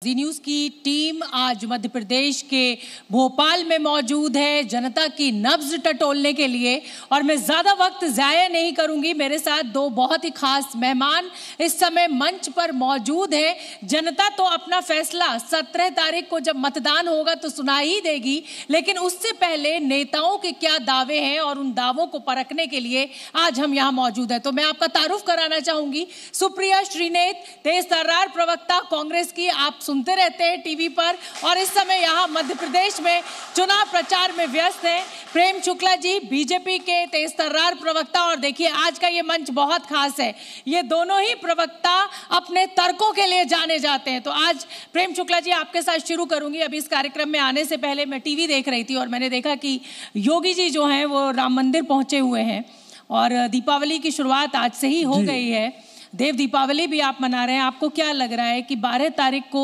जी news की team आज मध्य प्रदेश के भोपाल में मौजूद है जनता की नब्ज टटोलने के लिए, और मैं ज्यादा वक्त जाया नहीं करूंगी। मेरे साथ दो बहुत ही खास मेहमान इस समय मंच पर मौजूद हैं। जनता तो अपना फैसला 17 तारीख को जब मतदान होगा तो सुना ही देगी, लेकिन उससे पहले नेताओं के क्या दावे हैं और उन दावों को परखने के लिए आज हम यहाँ मौजूद हैं। तो मैं आपका तारुफ कराना चाहूंगी, सुप्रिया श्रीनेत, तेज तर्रार प्रवक्ता कांग्रेस की, आप सुनते रहते हैं टीवी पर और इस समय यहाँ मध्य प्रदेश में चुनाव प्रचार में व्यस्त हैं। प्रेम शुक्ला जी, बीजेपी के तेज तर्रार प्रवक्ता, और देखिए आज का ये मंच बहुत खास है, ये दोनों ही प्रवक्ता अपने तर्कों के लिए जाने जाते हैं। तो आज प्रेम शुक्ला जी आपके साथ शुरू करूंगी। अभी इस कार्यक्रम में आने से पहले मैं टीवी देख रही थी और मैंने देखा कि योगी जी जो हैं वो राम मंदिर पहुंचे हुए हैं और दीपावली की शुरुआत आज से ही हो गई है। देव दीपावली भी आप मना रहे हैं। आपको क्या लग रहा है कि 12 तारीख को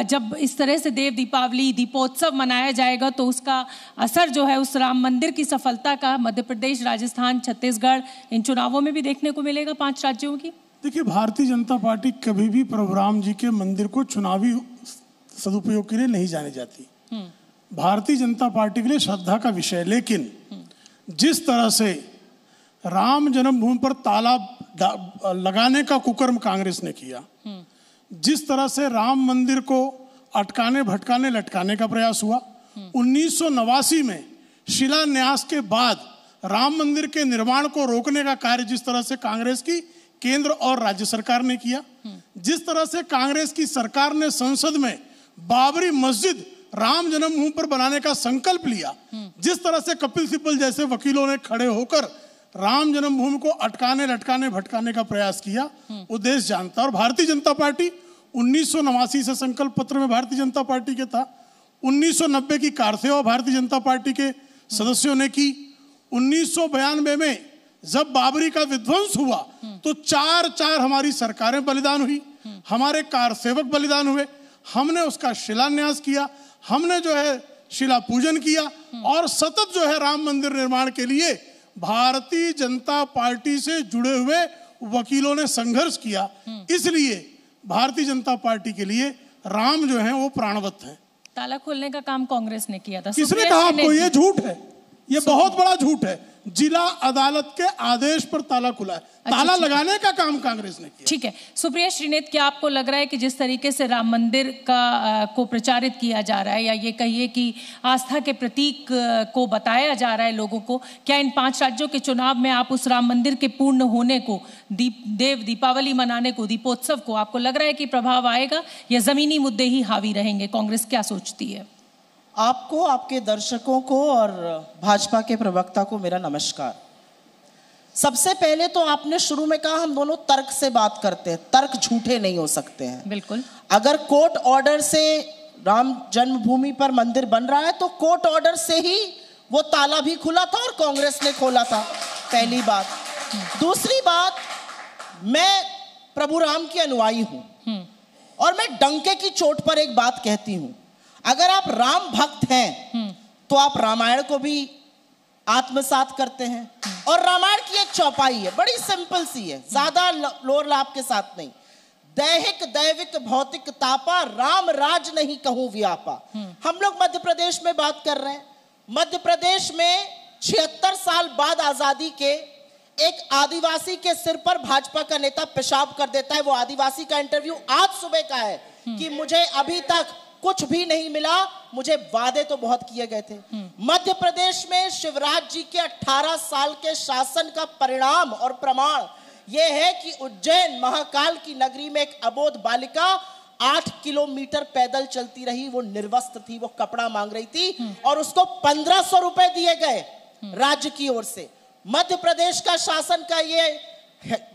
जब इस तरह से देव दीपावली दीपोत्सव मनाया जाएगा तो उसका असर जो है उस राम मंदिर की सफलता का मध्य प्रदेश, राजस्थान, छत्तीसगढ़ इन चुनावों में भी देखने को मिलेगा, 5 राज्यों की? देखिए, भारतीय जनता पार्टी कभी भी प्रभु राम जी के मंदिर को चुनावी सदुपयोग के लिए नहीं जानी जाती। भारतीय जनता पार्टी के लिए श्रद्धा का विषय, लेकिन जिस तरह से राम जन्मभूमि पर ताला लगाने का कुकर्म कांग्रेस ने किया, जिस तरह से राम मंदिर को अटकाने भटकाने लटकाने का प्रयास हुआ, 1989 में शिलान्यास के बाद राम मंदिर के निर्माण को रोकने का कार्य जिस तरह से कांग्रेस की केंद्र और राज्य सरकार ने किया, जिस तरह से कांग्रेस की सरकार ने संसद में बाबरी मस्जिद राम जन्मभूमि पर बनाने का संकल्प लिया, जिस तरह से कपिल सिब्बल जैसे वकीलों ने खड़े होकर राम जन्मभूमि को अटकाने लटकाने भटकाने का प्रयास किया, वो देश जानता। और भारतीय जनता पार्टी 1989 से संकल्प पत्र में भारतीय जनता पार्टी के था, 1990 की कारसेवा भारतीय जनता पार्टी के सदस्यों ने की, 1992 में जब बाबरी का विध्वंस हुआ तो 4 हमारी सरकारें बलिदान हुई, हमारे कारसेवक बलिदान हुए, हमने उसका शिलान्यास किया, हमने जो है शिला पूजन किया और सतत जो है राम मंदिर निर्माण के लिए भारतीय जनता पार्टी से जुड़े हुए वकीलों ने संघर्ष किया। इसलिए भारतीय जनता पार्टी के लिए राम जो है वो प्राणवत है। ताला खोलने का काम कांग्रेस ने किया था। किसने कहा आपको? ये झूठ है, ये बहुत बड़ा झूठ है। जिला अदालत के आदेश पर ताला खुला है, ताला लगाने का काम कांग्रेस ने किया। ठीक है, सुप्रिया श्रीनेत, क्या आपको लग रहा है कि जिस तरीके से राम मंदिर को प्रचारित किया जा रहा है, या ये कहिए कि आस्था के प्रतीक को बताया जा रहा है लोगों को, क्या इन 5 राज्यों के चुनाव में आप उस राम मंदिर के पूर्ण होने को, देव दीपावली मनाने को, दीपोत्सव को, आपको लग रहा है कि प्रभाव आएगा या जमीनी मुद्दे ही हावी रहेंगे? कांग्रेस क्या सोचती है? आपको, आपके दर्शकों को और भाजपा के प्रवक्ता को मेरा नमस्कार। सबसे पहले तो आपने शुरू में कहा हम दोनों तर्क से बात करते हैं, तर्क झूठे नहीं हो सकते हैं। बिल्कुल। अगर कोर्ट ऑर्डर से राम जन्मभूमि पर मंदिर बन रहा है तो कोर्ट ऑर्डर से ही वो ताला भी खुला था और कांग्रेस ने खोला था, पहली बात। दूसरी बात, मैं प्रभु राम की अनुयायी हूं और मैं डंके की चोट पर एक बात कहती हूं, अगर आप राम भक्त हैं तो आप रामायण को भी आत्मसात करते हैं। और रामायण की एक चौपाई है, बड़ी सिंपल सी है, ज्यादा लोर लाभ के साथ नहीं। दैहिक दैविक भौतिक तापा, राम राज नहीं कहूं व्यापा। हम लोग मध्य प्रदेश में बात कर रहे हैं। मध्य प्रदेश में 76 साल बाद आजादी के एक आदिवासी के सिर पर भाजपा का नेता पेशाब कर देता है। वो आदिवासी का इंटरव्यू आज सुबह का है कि मुझे अभी तक कुछ भी नहीं मिला, मुझे वादे तो बहुत किए गए थे। मध्य प्रदेश में शिवराज जी के 18 साल के शासन का परिणाम और प्रमाण यह है कि उज्जैन महाकाल की नगरी में एक अबोध बालिका 8 किलोमीटर पैदल चलती रही। वो निर्वस्त्र थी, वो कपड़ा मांग रही थी और उसको 1500 रुपए दिए गए राज्य की ओर से। मध्य प्रदेश का शासन का ये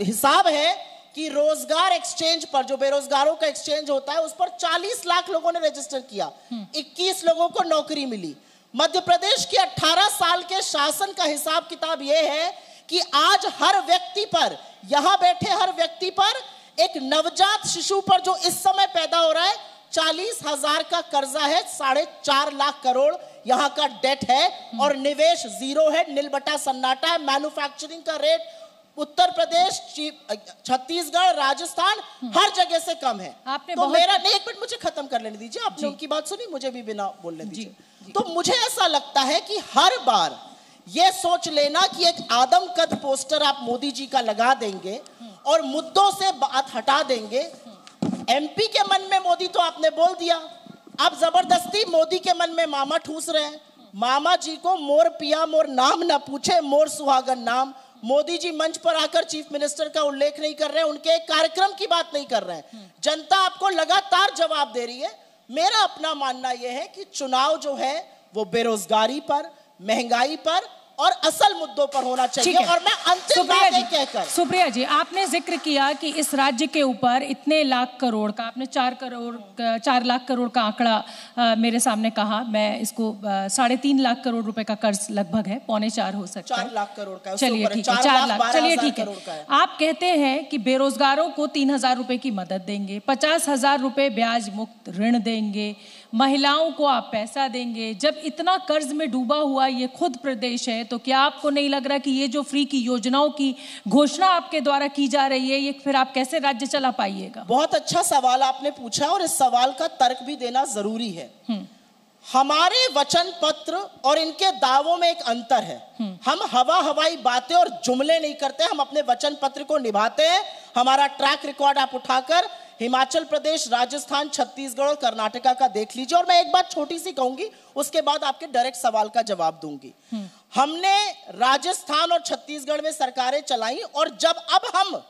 हिसाब है कि रोजगार एक्सचेंज पर, जो बेरोजगारों का एक्सचेंज होता है, उस पर 40 लाख लोगों ने रजिस्टर किया, 21 लोगों को नौकरी मिली। मध्य प्रदेश के 18 साल के शासन का हिसाब किताब यह है कि आज हर व्यक्ति पर, यहां बैठे हर व्यक्ति पर, एक नवजात शिशु पर जो इस समय पैदा हो रहा है, 40,000 का कर्जा है, 4.5 लाख करोड़ यहां का डेट है और निवेश 0 है, नील बटा सन्नाटा है। मैन्युफैक्चरिंग का रेट उत्तर प्रदेश, छत्तीसगढ़, राजस्थान हर जगह से कम है। तो मेरा नहीं, एक मिनट मुझे खत्म कर लेने दीजिए, आपने उनकी बात सुनी, मुझे भी बिना बोलने दीजिए। तो मुझे ऐसा लगता है कि हर बार ये सोच लेना कि एक आदमकद पोस्टर आप मोदी जी का लगा देंगे और मुद्दों से बात हटा देंगे। एमपी के मन में मोदी तो आपने बोल दिया, अब जबरदस्ती मोदी के मन में मामा ठूस रहे हैं। मामा जी को मोर पिया मोर नाम न पूछे, मोर सुहागन नाम। मोदी जी मंच पर आकर चीफ मिनिस्टर का उल्लेख नहीं कर रहे हैं, उनके एक कार्यक्रम की बात नहीं कर रहे हैं। जनता आपको लगातार जवाब दे रही है। मेरा अपना मानना यह है कि चुनाव जो है वो बेरोजगारी पर, महंगाई पर और असल मुद्दों पर होना चाहिए। और मैं अंतिम बात कहकर, सुप्रिया जी, आपने जिक्र किया कि इस राज्य के ऊपर इतने लाख करोड़ का, आपने 4 लाख करोड़ का आंकड़ा मेरे सामने कहा। मैं इसको 3.5 लाख करोड़ रुपए का कर्ज लगभग है, 3.25 हो सकता है, 4 लाख करोड़ का। चलिए ठीक है, 4 लाख, चलिए ठीक है। आप कहते हैं कि बेरोजगारों को 3,000 रुपए की मदद देंगे, 50,000 रुपए ब्याज मुक्त ऋण देंगे, महिलाओं को आप पैसा देंगे। जब इतना कर्ज में डूबा हुआ ये खुद प्रदेश है, तो क्या आपको नहीं लग रहा कि ये जो फ्री की योजनाओं की घोषणा आपके द्वारा की जा रही है, ये फिर आप कैसे राज्य चला पाइएगा? बहुत अच्छा सवाल आपने पूछा और इस सवाल का तर्क भी देना जरूरी है। हमारे वचन पत्र और इनके दावों में एक अंतर है। हम हवाई बातें और जुमले नहीं करते, हम अपने वचन पत्र को निभाते हैं। हमारा ट्रैक रिकॉर्ड आप उठाकर हिमाचल प्रदेश, राजस्थान, छत्तीसगढ़ और कर्नाटका का देख लीजिए। और मैं एक बात छोटी सी कहूंगी, उसके बाद आपके डायरेक्ट सवाल का जवाब दूंगी। हमने राजस्थान और छत्तीसगढ़ में सरकारें चलाई और जब अब हम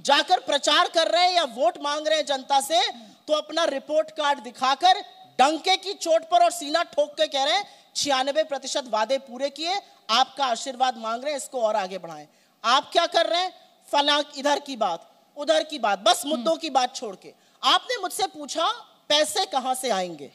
जाकर प्रचार कर रहे हैं या वोट मांग रहे हैं जनता से, तो अपना रिपोर्ट कार्ड दिखाकर डंके की चोट पर और सीना ठोक के कह रहे हैं 96% वादे पूरे किए, आपका आशीर्वाद मांग रहे हैं, इसको और आगे बढ़ाएं। आप क्या कर रहे हैं? फला इधर की बात, उधर की बात, बस मुद्दों की बात छोड़ के। आपने मुझसे पूछा पैसे कहां से आएंगे।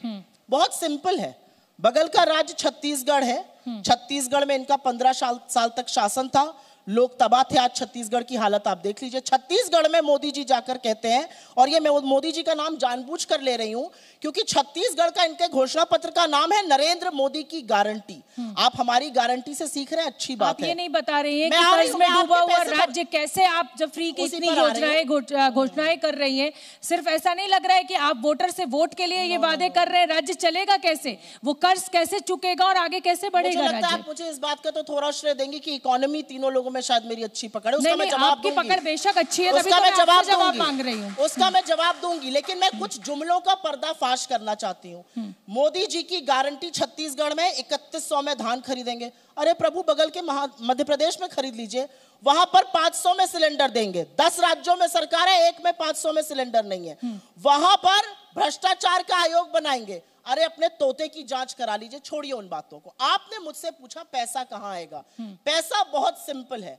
बहुत सिंपल है, बगल का राज्य छत्तीसगढ़ है। छत्तीसगढ़ में इनका 15 साल तक शासन था, लोग तबाह थे। आज छत्तीसगढ़ की हालत आप देख लीजिए। छत्तीसगढ़ में मोदी जी जाकर कहते हैं, और ये मैं मोदी जी का नाम जानबूझकर ले रही हूं क्योंकि छत्तीसगढ़ का इनके घोषणा पत्र का नाम है नरेंद्र मोदी की गारंटी। आप हमारी गारंटी से सीख रहे हैं, अच्छी बात आप है। ये नहीं बता रही हैं कि कर्ज में डूबा हुआ राज्य कैसे आप जब फ्री की इतनी योजनाएं घोषणाएं कर रही हैं, सिर्फ ऐसा नहीं लग रहा है कि आप वोटर से वोट के लिए ये वादे कर रहे हैं, राज्य चलेगा कैसे, वो कर्ज कैसे चुकेगा और आगे कैसे बढ़ेगा राज्य? आप मुझे इस बात का तो थोड़ा श्रेय देंगे कि इकोनॉमी तीनों लोगों में शायद मेरी अच्छी पकड़ है, उसका मैं जवाब आपकी पकड़ बेशक अच्छी है, उसका मैं जवाब मांग रही हूँ, उसका मैं जवाब दूंगी। लेकिन मैं कुछ जुमलों का पर्दाफाश करना चाहती हूँ। मोदी जी की गारंटी छत्तीसगढ़ में 3100 में धान खरीदेंगे। अरे प्रभु, बगल के मध्य प्रदेश में खरीद लीजिए, वहां पर 500 में सिलेंडर देंगे। 10 राज्यों में सरकार है, एक में 500 में सिलेंडर नहीं है। वहां पर भ्रष्टाचार का आयोग बनाएंगे। अरे अपने तोते की जांच करा लीजिए, छोड़िए उन बातों को। आपने मुझसे पूछा पैसा कहां आएगा। पैसा बहुत सिंपल है,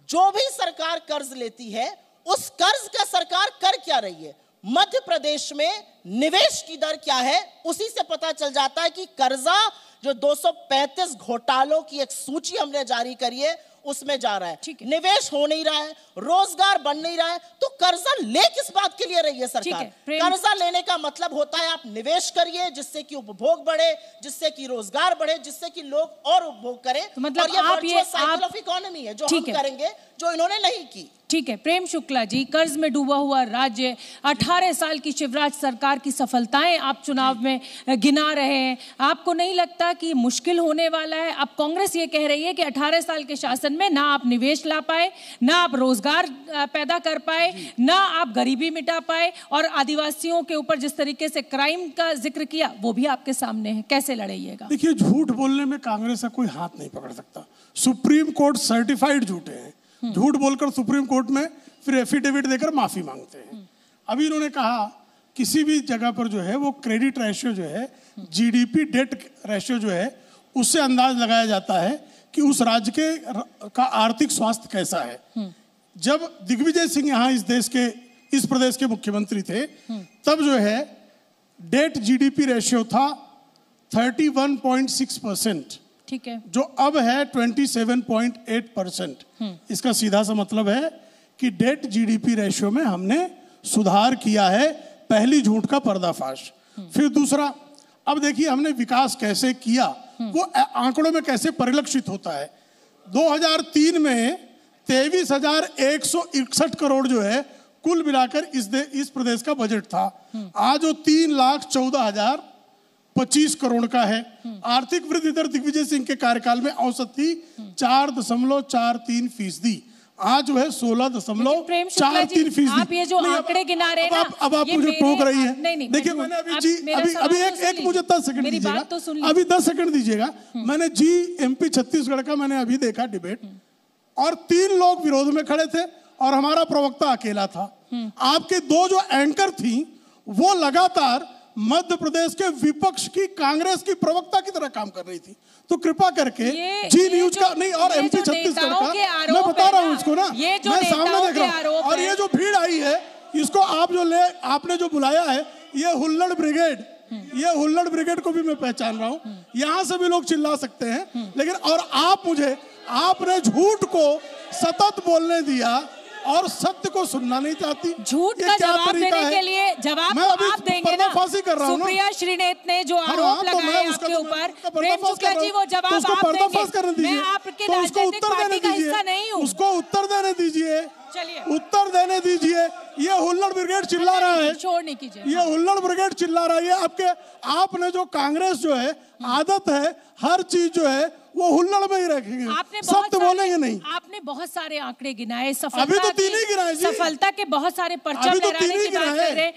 जो भी सरकार कर्ज लेती है उस कर्ज का सरकार कर क्या रही है, मध्य प्रदेश में निवेश की दर क्या है, उसी से पता चल जाता है कि कर्जा जो 235 घोटालों की एक सूची हमने जारी करी है उसमें जा रहा है। निवेश हो नहीं रहा है, रोजगार बन नहीं रहा है, तो कर्जा ले किस बात के लिए रही है सरकार? कर्जा लेने का मतलब होता है आप निवेश करिए जिससे कि उपभोग बढ़े, जिससे कि रोजगार बढ़े, जिससे कि लोग और उपभोग करें। तो मतलब और ये वर्चुअस साइकिल ऑफ इकोनॉमी है जो हम करेंगे, जो इन्होंने नहीं की। ठीक है प्रेम शुक्ला जी, कर्ज में डूबा हुआ राज्य, 18 साल की शिवराज सरकार की सफलताएं आप चुनाव में गिना रहे हैं, आपको नहीं लगता कि मुश्किल होने वाला है? अब कांग्रेस ये कह रही है कि 18 साल के शासन में ना आप निवेश ला पाए, ना आप रोजगार पैदा कर पाए, ना आप गरीबी मिटा पाए, और आदिवासियों के ऊपर जिस तरीके से क्राइम का जिक्र किया वो भी आपके सामने है, कैसे लड़ाइएगा? देखिए, झूठ बोलने में कांग्रेस का कोई हाथ नहीं पकड़ सकता। सुप्रीम कोर्ट सर्टिफाइड झूठे हैं, झूठ बोलकर सुप्रीम कोर्ट में फिर एफिडेविट देकर माफी मांगते हैं। अभी इन्होंने कहा किसी भी जगह पर जो है वो क्रेडिट रेशियो जो है, जीडीपी डेट रेशियो जो है, उससे अंदाज लगाया जाता है कि उस राज्य का आर्थिक स्वास्थ्य कैसा है। जब दिग्विजय सिंह यहाँ इस प्रदेश के मुख्यमंत्री थे, तब जो है डेट जीडीपी रेशियो था 31.6%, ठीक है, जो अब है 27.8%। इसका सीधा सा मतलब है कि डेट जीडीपी रेशियो में हमने सुधार किया है। पहली झूठ का पर्दाफाश। फिर दूसरा, अब देखिए हमने विकास कैसे किया, वो आंकड़ों में कैसे परिलक्षित होता है। 2003 में 23,161 करोड़ जो है कुल मिलाकर इस प्रदेश का बजट था। आज वो 3,14,025 करोड़ का है। आर्थिक वृद्धि दर दिग्विजय सिंह के कार्यकाल में औसत थी 4.43%। आज जो है 16.43%। आप ये जो आंकड़े गिना रहे हैं ना, अब आप मुझे टोक रही है। देखिए मैंने अभी एक मुझे 10 सेकंड दीजिएगा, अभी 10 सेकंड दीजिएगा। मैंने MP छत्तीसगढ़ का मैंने अभी देखा डिबेट, और 3 लोग विरोध में खड़े थे और हमारा प्रवक्ता अकेला था। आपके 2 जो एंकर थी वो लगातार मध्य प्रदेश के विपक्ष की कांग्रेस की प्रवक्ता की तरह काम कर रही थी। तो कृपा करके जी न्यूज का नहीं और MP छत्तीसगढ़ का मैं बता रहा हूँ इसको ना, मैं सामने देख रहा हूँ। और ये जो भीड़ आई है इसको आपने जो बुलाया है, ये हुल्लड़ ब्रिगेड, ये हुल्लड़ ब्रिगेड को भी मैं पहचान रहा हूँ। यहाँ से भी लोग चिल्ला सकते हैं, लेकिन और आपने झूठ को सतत बोलने दिया और सत्य को सुनना नहीं चाहती। झूठ का जवाब देने के लिए जवाब आप देंगे ना। सुप्रिया श्रीनेत ने जो आरोप लगाए आपके ऊपर, प्रेम शुक्ला जी वो जवाब आप देंगे। मैं आपके राजनीतिक पार्टी का हिस्सा नहीं हूँ। उसको उत्तर देने दीजिए, चलिए उत्तर देने दीजिए। ये हुल्लड़ ब्रिगेड चिल्ला रहा है, छोड़ने कीजिए। ये हुल्लड़ ब्रिगेड चिल्ला रहा है। आपने जो कांग्रेस जो है आदत है, हर चीज जो है वो हुल्लड़ में ही रखेंगे, सत्य बोलेंगे नहीं। आपने बहुत सारे आंकड़े गिनाए, अभी तो 3 ही गिनाए जी। सफलता के बहुत सारे परचम लहराने की बात कर रहे हैं।